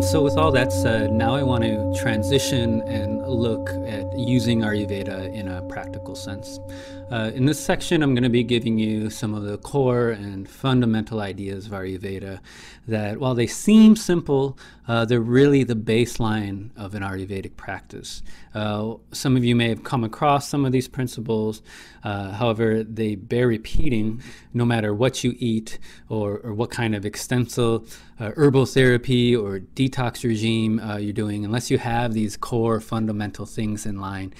So with all that said, now I want to transition and look at using Ayurveda in a practical sense. In this section, I'm going to be giving you some of the core and fundamental ideas of Ayurveda that, while they seem simple, they're really the baseline of an Ayurvedic practice. Some of you may have come across some of these principles. However, they bear repeating no matter what you eat or what kind of extensive herbal therapy or detox regime you're doing. Unless you have these core fundamental things in line,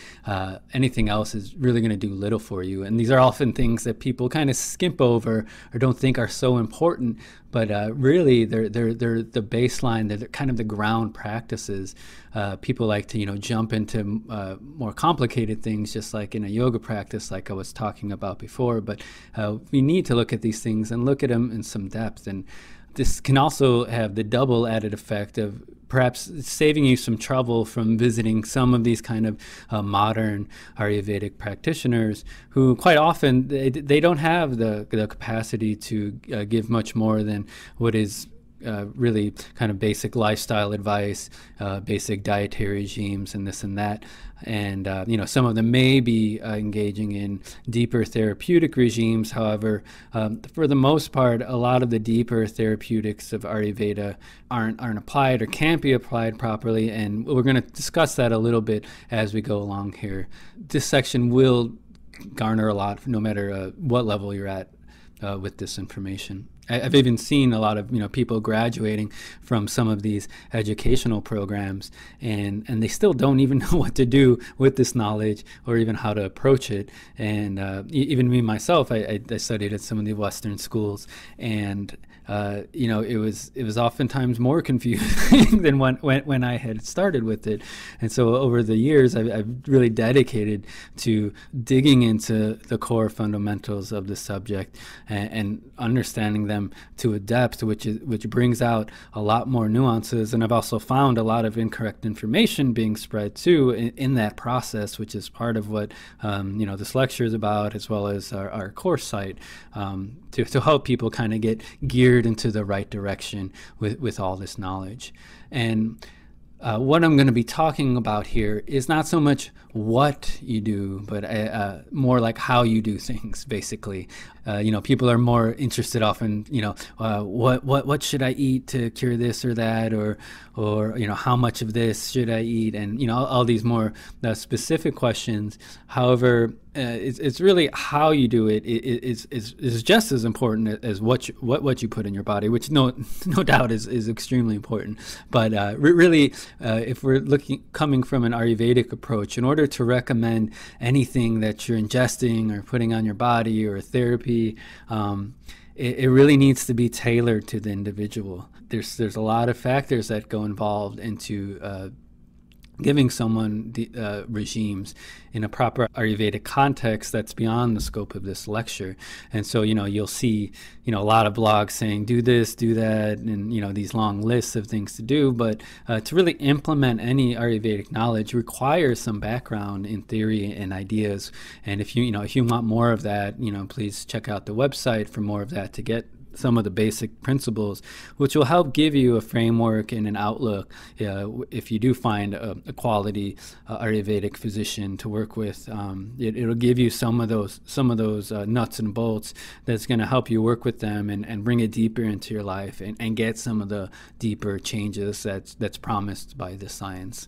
anything else is really going to do little for you. And these are often things that people kind of skip over or don't think are so important, but really they're the baseline. They're kind of the ground practices. People like to jump into more complicated things, just like in a yoga practice, like I was talking about before. But we need to look at these things and look at them in some depth. And this can also have the double added effect of perhaps saving you some trouble from visiting some of these kind of modern Ayurvedic practitioners who quite often they don't have the capacity to give much more than what is really kind of basic lifestyle advice, basic dietary regimes, and this and that. And some of them may be engaging in deeper therapeutic regimes. However, for the most part, a lot of the deeper therapeutics of Ayurveda aren't applied or can't be applied properly. And we're going to discuss that a little bit as we go along here. This section will garner a lot, no matter what level you're at with this information. I've even seen a lot of people graduating from some of these educational programs, and they still don't even know what to do with this knowledge or even how to approach it. And even me myself, I studied at some of the Western schools, and it was oftentimes more confusing than when I had started with it. And so over the years, I've really dedicated to digging into the core fundamentals of the subject and understanding them to a depth which brings out a lot more nuances. And I've also found a lot of incorrect information being spread too in that process, which is part of what this lecture is about, as well as our course site, to help people kind of get geared into the right direction with all this knowledge. And what I'm going to be talking about here is not so much what you do, but more like how you do things, basically. People are more interested often, what should I eat to cure this or that, or how much of this should I eat, and all these more specific questions. However, it's really how you do it is just as important as what you put in your body, which no doubt is extremely important. But really, if we're coming from an Ayurvedic approach, in order to recommend anything that you're ingesting or putting on your body or therapy, it really needs to be tailored to the individual. There's a lot of factors that go involved into giving someone the regimes in a proper Ayurvedic context that's beyond the scope of this lecture. And so, you'll see, a lot of blogs saying, do this, do that, and, these long lists of things to do. But to really implement any Ayurvedic knowledge requires some background in theory and ideas. And if you want more of that, please check out the website for more of that to get some of the basic principles, which will help give you a framework and an outlook if you do find a quality Ayurvedic physician to work with. It'll give you some of those nuts and bolts that's going to help you work with them and bring it deeper into your life and get some of the deeper changes that's promised by the science.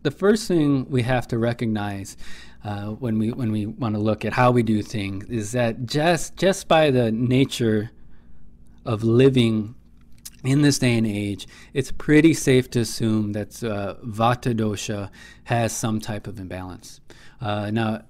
The first thing we have to recognize when we want to look at how we do things is that just by the nature of living in this day and age, it's pretty safe to assume that Vata dosha has some type of imbalance. Now,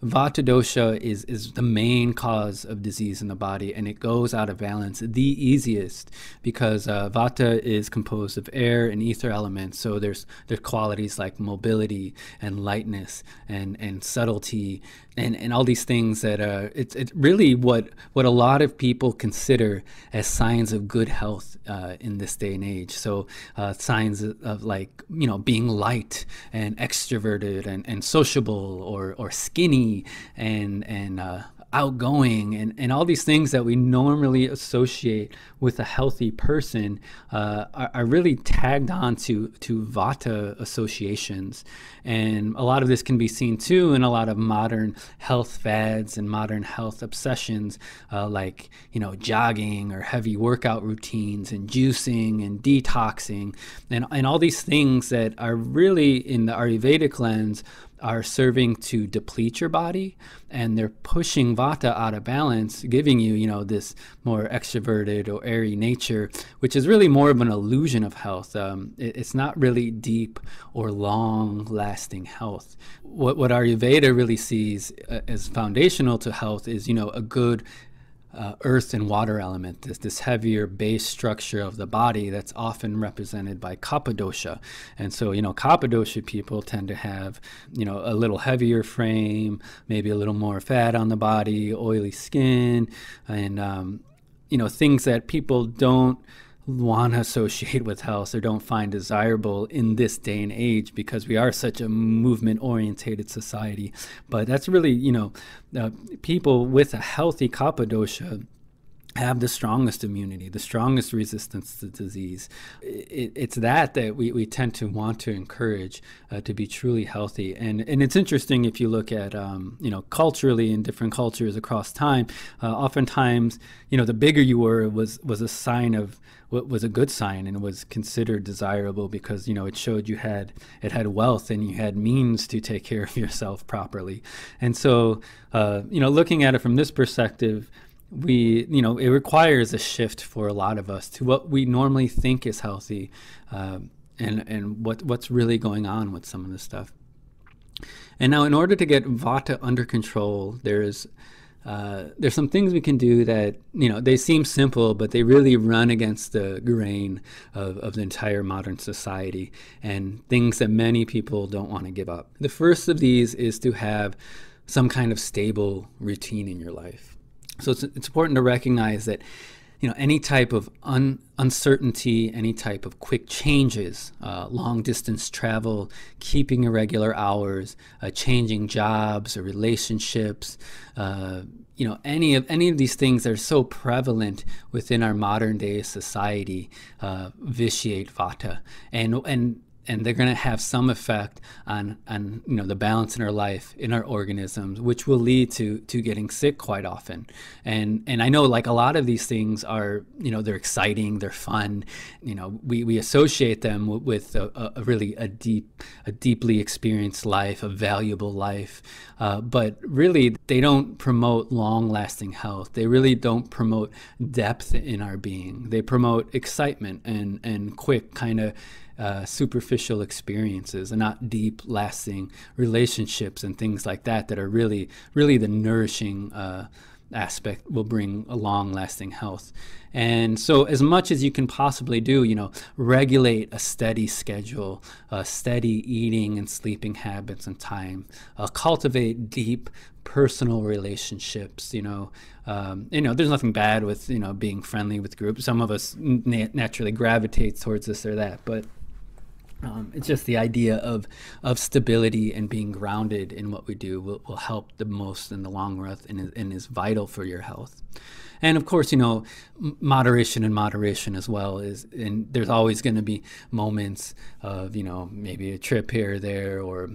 Vata dosha is the main cause of disease in the body, and it goes out of balance the easiest because Vata is composed of air and ether elements. So there's qualities like mobility and lightness and subtlety and all these things that it's really what a lot of people consider as signs of good health in this day and age. So signs of like being light and extroverted and sociable or skinny and outgoing, and all these things that we normally associate with a healthy person are really tagged on to Vata associations. And a lot of this can be seen too in a lot of modern health fads and modern health obsessions, like, jogging or heavy workout routines and juicing and detoxing, and all these things that are really, in the Ayurvedic lens, are serving to deplete your body, and they're pushing Vata out of balance, giving you, this more extroverted or airy nature, which is really more of an illusion of health. It's not really deep or long-lasting health. What Ayurveda really sees as foundational to health is, a good earth and water element, this heavier base structure of the body that's often represented by Kapha dosha. And so, Kapha dosha people tend to have, a little heavier frame, maybe a little more fat on the body, oily skin, and, things that people don't want to associate with health or don't find desirable in this day and age, because we are such a movement-orientated society. But that's really, people with a healthy Kapha dosha have the strongest immunity, the strongest resistance to disease. It's that we tend to want to encourage to be truly healthy. And it's interesting, if you look at, culturally, in different cultures across time, oftentimes, the bigger you were was a sign of, what was a good sign, and was considered desirable, because it showed it had wealth and you had means to take care of yourself properly. And so looking at it from this perspective, it requires a shift for a lot of us to what we normally think is healthy, and what's really going on with some of this stuff. And now, in order to get Vata under control, there's some things we can do that, they seem simple, but they really run against the grain of the entire modern society, and things that many people don't want to give up. The first of these is to have some kind of stable routine in your life. So it's important to recognize that, any type of uncertainty, any type of quick changes, long distance travel, keeping irregular hours, changing jobs or relationships, any of these things that are so prevalent within our modern day society vitiate Vata, and they're going to have some effect on the balance in our life, in our organisms, which will lead to getting sick quite often. And I know, like, a lot of these things are, they're exciting, they're fun. We associate them with a deeply experienced life, a valuable life. But really, they don't promote long-lasting health. They really don't promote depth in our being. They promote excitement and quick kind of superficial experiences, and not deep, lasting relationships and things like that are really the nourishing aspect, will bring a long-lasting health. And so, as much as you can possibly do, regulate a steady schedule, steady eating and sleeping habits and time, cultivate deep personal relationships. There's nothing bad with being friendly with groups. Some of us naturally gravitate towards this or that, but it's just the idea of stability and being grounded in what we do will help the most in the long run, and is vital for your health. And of course, moderation as well and there's always going to be moments of, maybe a trip here or there, or,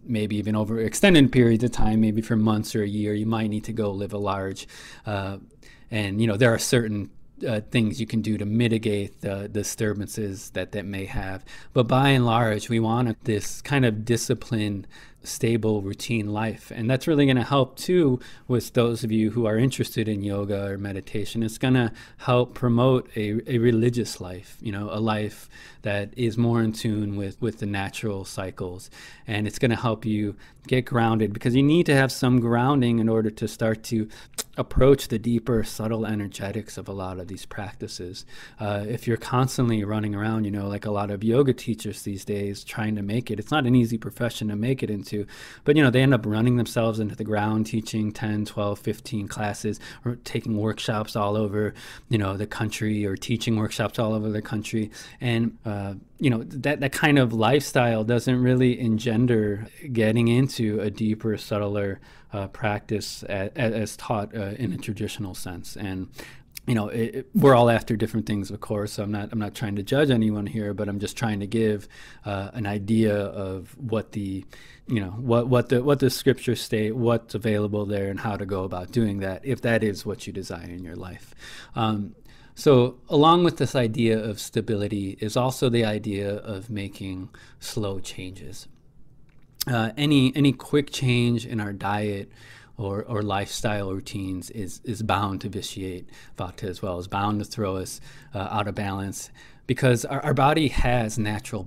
maybe even over extended periods of time, maybe for months or a year, you might need to go live a large, and, there are certain things you can do to mitigate the disturbances that may have. But by and large, we want this kind of disciplined, stable, routine life. And that's really going to help too with those of you who are interested in yoga or meditation. It's going to help promote a religious life, a life that is more in tune with the natural cycles. And it's going to help you get grounded, because you need to have some grounding in order to start to approach the deeper, subtle energetics of a lot of these practices. If you're constantly running around, like a lot of yoga teachers these days, trying to make it, it's not an easy profession to make it into. to. But, they end up running themselves into the ground, teaching 10, 12, 15 classes, or taking workshops all over, the country, or teaching workshops all over the country. And, that kind of lifestyle doesn't really engender getting into a deeper, subtler practice as taught in a traditional sense. And we're all after different things, of course. So I'm not trying to judge anyone here, but I'm just trying to give an idea of what the what the scriptures state, what's available there, and how to go about doing that, if that is what you desire in your life. So along with this idea of stability is also the idea of making slow changes. Any quick change in our diet or lifestyle routines is bound to vitiate Vata as well, is bound to throw us out of balance, because our body has natural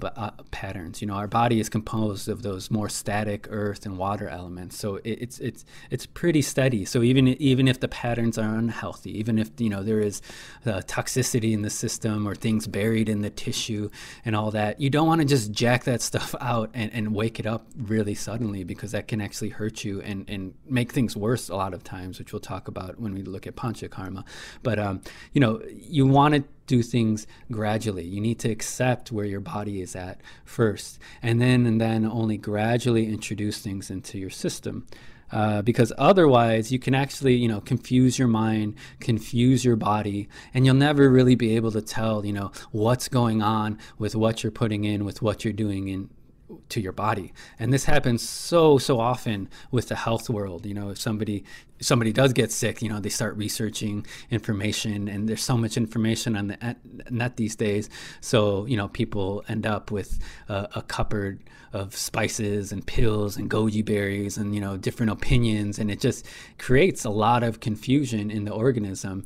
patterns. Our body is composed of those more static earth and water elements, so it's pretty steady. So even if the patterns are unhealthy, even if there is toxicity in the system or things buried in the tissue and all that, you don't want to just jack that stuff out and wake it up really suddenly, because that can actually hurt you and make things worse a lot of times, which we'll talk about when we look at panchakarma. But you want to do things gradually. You need to accept where your body is at first, and then only gradually introduce things into your system. Because otherwise you can actually, confuse your mind, confuse your body, and you'll never really be able to tell, what's going on with what you're putting in, with what you're doing in to your body. And this happens so often with the health world. If somebody does get sick, they start researching information, and there's so much information on the net these days. So, people end up with a cupboard of spices and pills and goji berries and, different opinions. And it just creates a lot of confusion in the organism.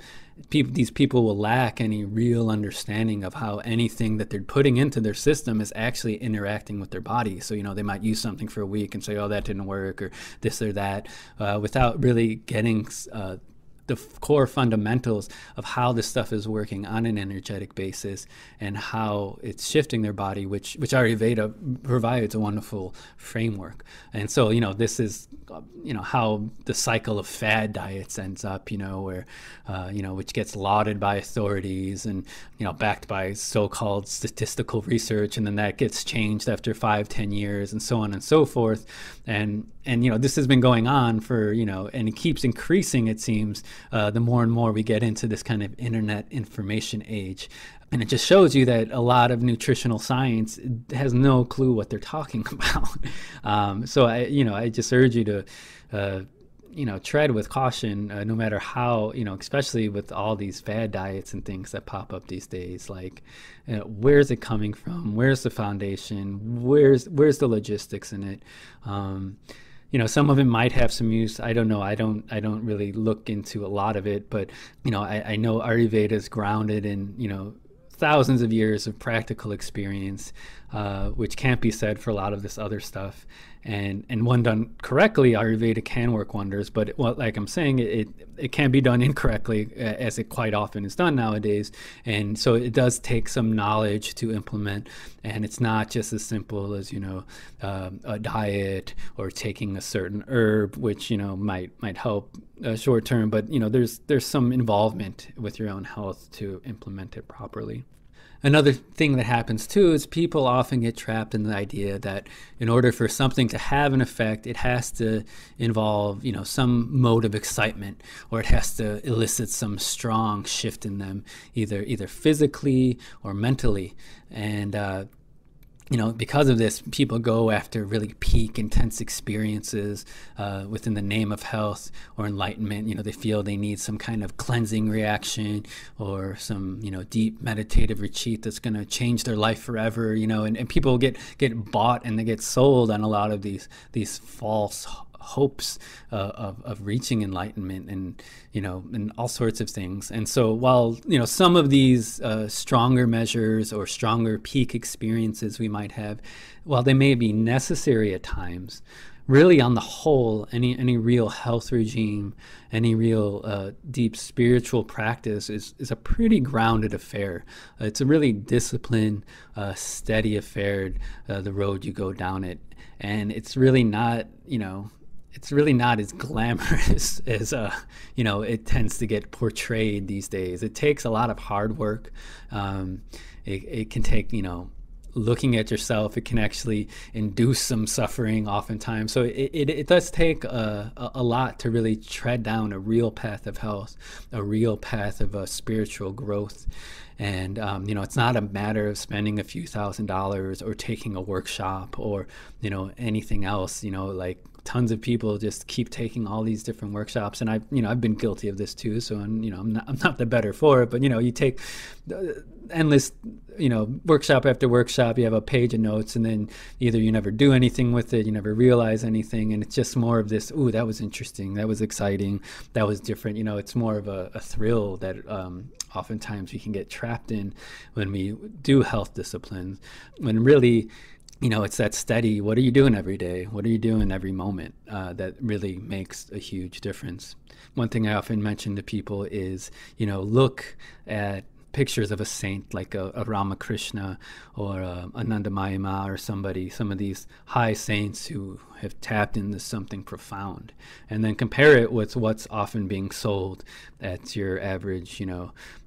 These people will lack any real understanding of how anything that they're putting into their system is actually interacting with their body. So, they might use something for a week and say, oh, that didn't work, or this or that, without really getting the core fundamentals of how this stuff is working on an energetic basis and how it's shifting their body, which Ayurveda provides a wonderful framework. And so, this is, how the cycle of fad diets ends up, where, which gets lauded by authorities and, backed by so-called statistical research. And then that gets changed after 5-10 years and so on and so forth. And this has been going on for, and it keeps increasing, it seems, the more and more we get into this kind of internet information age. And it just shows you that a lot of nutritional science has no clue what they're talking about. So I just urge you to, tread with caution, no matter how, especially with all these fad diets and things that pop up these days. Like, where's it coming from? Where's the foundation? Where's the logistics in it? Some of it might have some use. I don't know. I don't really look into a lot of it, but I know Ayurveda is grounded in thousands of years of practical experience, which can't be said for a lot of this other stuff. And when done correctly, Ayurveda can work wonders. But like I'm saying, it can be done incorrectly, as it quite often is done nowadays. And so it does take some knowledge to implement. And it's not just as simple as a diet or taking a certain herb, which might help short term. But there's some involvement with your own health to implement it properly. Another thing that happens too is people often get trapped in the idea that in order for something to have an effect, it has to involve, some mode of excitement, or it has to elicit some strong shift in them, either physically or mentally. And because of this, people go after really peak, intense experiences within the name of health or enlightenment. They feel they need some kind of cleansing reaction or some, deep meditative retreat that's going to change their life forever. And people get bought and they get sold on a lot of these false hopes of reaching enlightenment and all sorts of things. And so while some of these stronger measures or stronger peak experiences we might have, while they may be necessary at times, really on the whole, any real health regime, any real deep spiritual practice is a pretty grounded affair. It's a really disciplined, steady affair, the road you go down it. And it's really not, it's really not as glamorous as it tends to get portrayed these days. It takes a lot of hard work. It can take looking at yourself. It can actually induce some suffering oftentimes. So it does take a lot to really tread down a real path of health, a real path of spiritual growth. And it's not a matter of spending a few $1,000s or taking a workshop or anything else. Like tons of people just keep taking all these different workshops, and I've been guilty of this too. So I'm not the better for it. But you take endless workshop after workshop. You have a page of notes, and then either you never do anything with it, you never realize anything, and it's just more of this. Ooh, that was interesting. That was exciting. That was different. It's more of a thrill that oftentimes we can get trapped in when we do health disciplines. When really, it's that steady, what are you doing every day? What are you doing every moment that really makes a huge difference? One thing I often mention to people is, look at pictures of a saint like a Ramakrishna or Anandamayi Ma or some of these high saints who have tapped into something profound, and then compare it with what's often being sold at your average,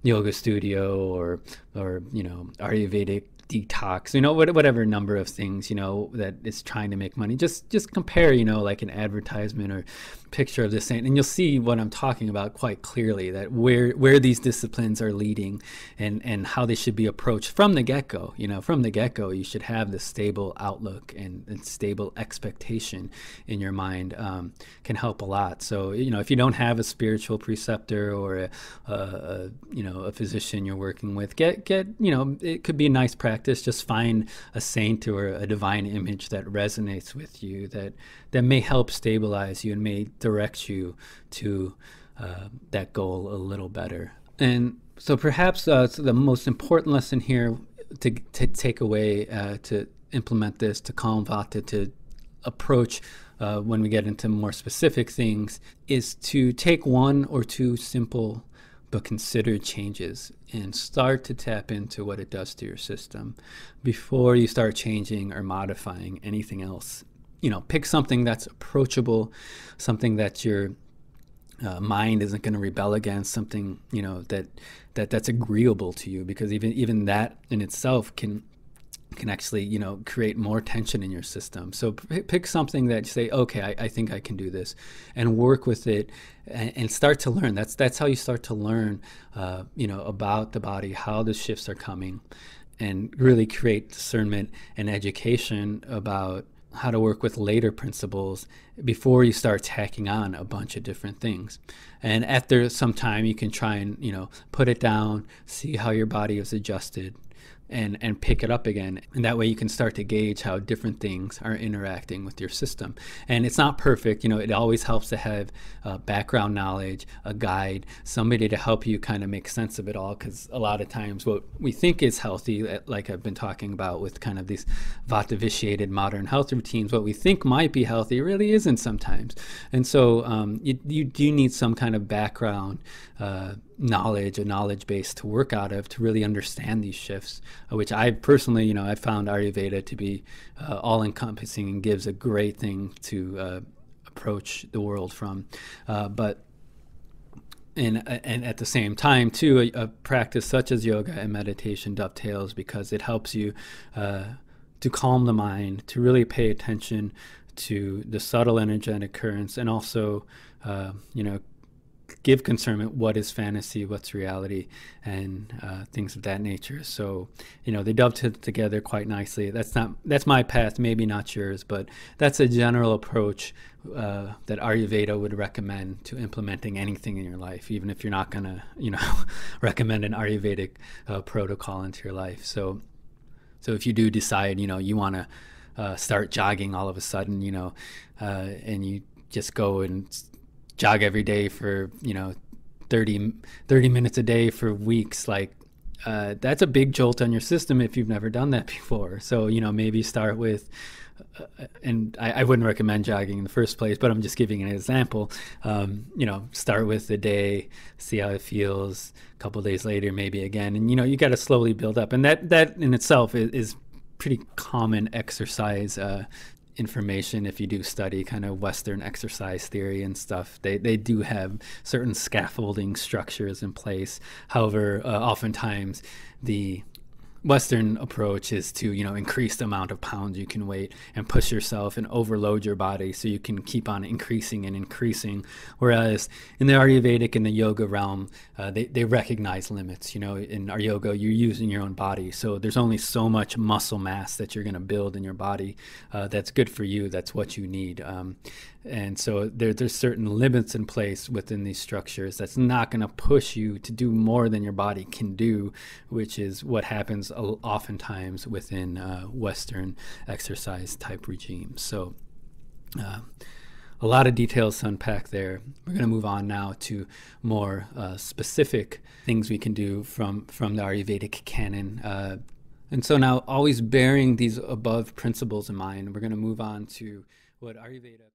yoga studio or Ayurvedic detox, whatever number of things, that is trying to make money. Just compare, like an advertisement or picture of the saint, and you'll see what I'm talking about quite clearly, that where these disciplines are leading and how they should be approached from the get-go. From the get-go, you should have this stable outlook and stable expectation in your mind. Can help a lot. So, if you don't have a spiritual preceptor or a physician you're working with, get it could be a nice practice. Just find a saint or a divine image that resonates with you, that may help stabilize you and may direct you to that goal a little better. And so perhaps so the most important lesson here to take away, to implement this, to calm Vata, to approach when we get into more specific things, is to take one or two simple but considered changes and start to tap into what it does to your system before you start changing or modifying anything else. Pick something that's approachable, something that your mind isn't going to rebel against, something that's agreeable to you, because even that in itself can actually create more tension in your system. So pick something that you say, okay, I think I can do this, and work with it and start to learn. That's how you start to learn about the body, how the shifts are coming, and really create discernment and education about how to work with later principles before you start tacking on a bunch of different things. And after some time, you can try and put it down, see how your body is adjusted, and pick it up again. And that way you can start to gauge how different things are interacting with your system. And it's not perfect. It always helps to have background knowledge, a guide, somebody to help you kind of make sense of it all, because a lot of times what we think is healthy, like I've been talking about with kind of these Vata-vitiated modern health routines, what we think might be healthy really isn't sometimes. And so you do need some kind of background knowledge, a knowledge base to work out of, to really understand these shifts, which I personally, I found Ayurveda to be all-encompassing and gives a great thing to approach the world from. But at the same time, too, a practice such as yoga and meditation dovetails, because it helps you to calm the mind, to really pay attention to the subtle energetic currents, and also, give concernment, what is fantasy, what's reality, and things of that nature. So they dovetail together quite nicely. That's my path, maybe not yours, but that's a general approach that Ayurveda would recommend to implementing anything in your life, even if you're not gonna recommend an Ayurvedic protocol into your life. So if you do decide you want to start jogging all of a sudden, and you just go and jog every day for 30 minutes a day for weeks, like that's a big jolt on your system if you've never done that before. So maybe start with and I wouldn't recommend jogging in the first place, but I'm just giving an example. Start with the day, see how it feels. A couple of days later, maybe again, and you got to slowly build up, and that in itself is pretty common exercise information. If you do study kind of Western exercise theory and stuff, they do have certain scaffolding structures in place. However, oftentimes the Western approach is to, increase the amount of pounds you can weigh and push yourself and overload your body so you can keep on increasing and increasing. Whereas in the Ayurvedic and the yoga realm, they recognize limits. In our yoga, you're using your own body. So there's only so much muscle mass that you're going to build in your body that's good for you. That's what you need. And so there's certain limits in place within these structures that's not going to push you to do more than your body can do, which is what happens oftentimes within Western exercise type regimes. So a lot of details to unpack there. We're going to move on now to more specific things we can do from the Ayurvedic canon. And so now, always bearing these above principles in mind, we're going to move on to what Ayurveda